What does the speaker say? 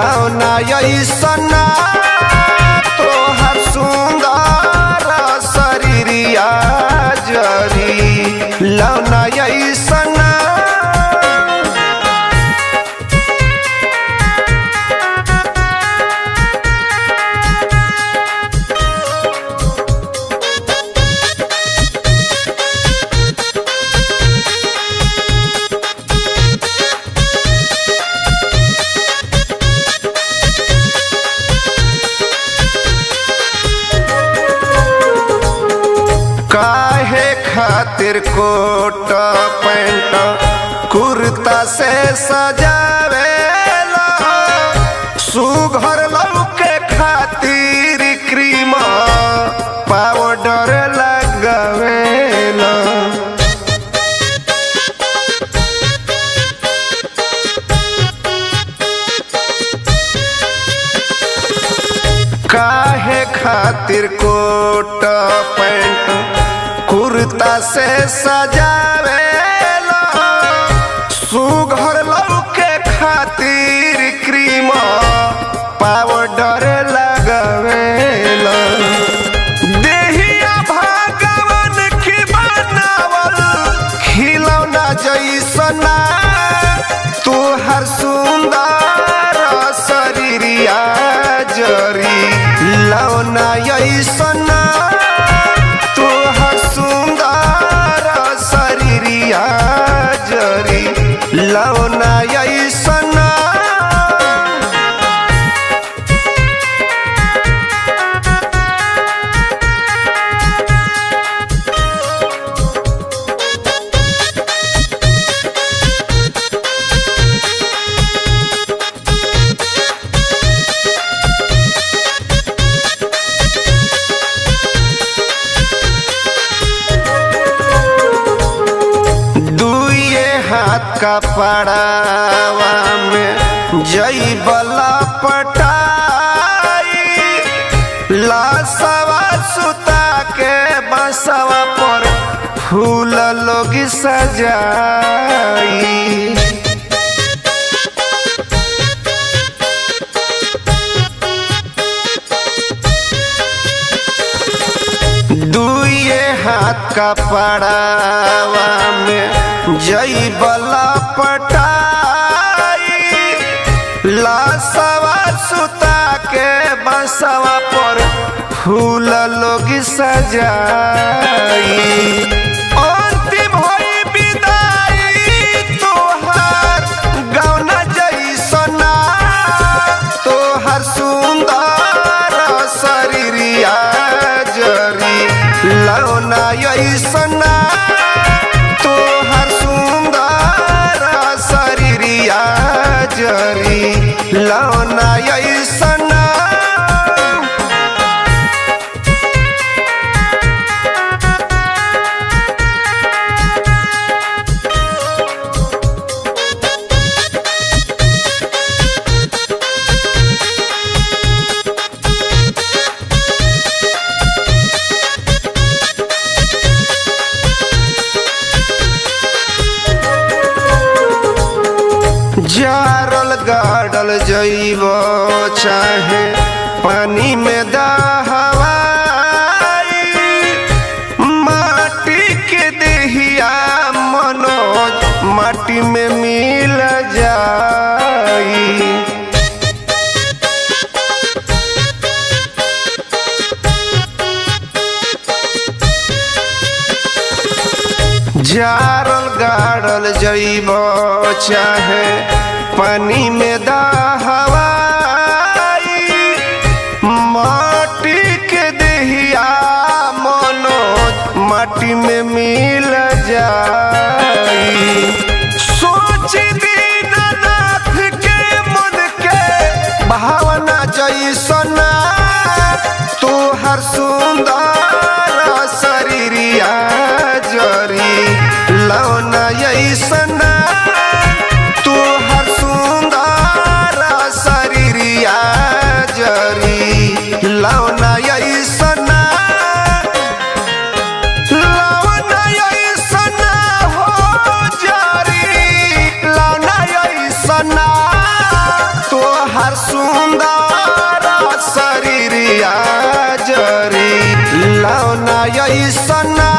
लौना ऐसना तोहर सुंदर शरीरिया जरी लौना ऐसना काहे खातिर कोट पैंट कुर्ता से सजावेला सुघर लौके खातिर क्रीम पाउडर लगावेला काहे खातिर कोट पैंट कुर्ता से सजावेला सुघर लौके खातिर क्रीम पाउडर लगावेला देहिया भगवान की बनावल खिलौना जैसना तोहर सुंदर शरीरिया जरी लौना ऐसना तोहर सुंदर शरीरिया जरी लौना ऐसना हाथ का पड़ावा में जईबला पटाई लासवा सुता के बसवा पर फूल लोग सजाई दुए हाथ का पड़ावा में जईबला पटाई लासवा सुता के बसवा पर फूल लोग सजाई अंतिम होई विदाई तोहर गौना जैसना तोहर सुंदर शरीरिया जरी लौना ऐसना तोहर सुंदर शरीरिया जरी लौना ऐसना जारल गाड़ल जईब चाहे पानी में दहवाई माटी के देहिया मनोज माटी में मिल जाई जारल गाड़ल जईब चाहे पानी में दहवाई माटी के देहिया मनोज माटी में मिल जाई सोच दीनानाथ के मन के भावना जैसना तोहर सुंदर शरीरिया जरी लौना ऐसना तोहर सुंदर ऐसन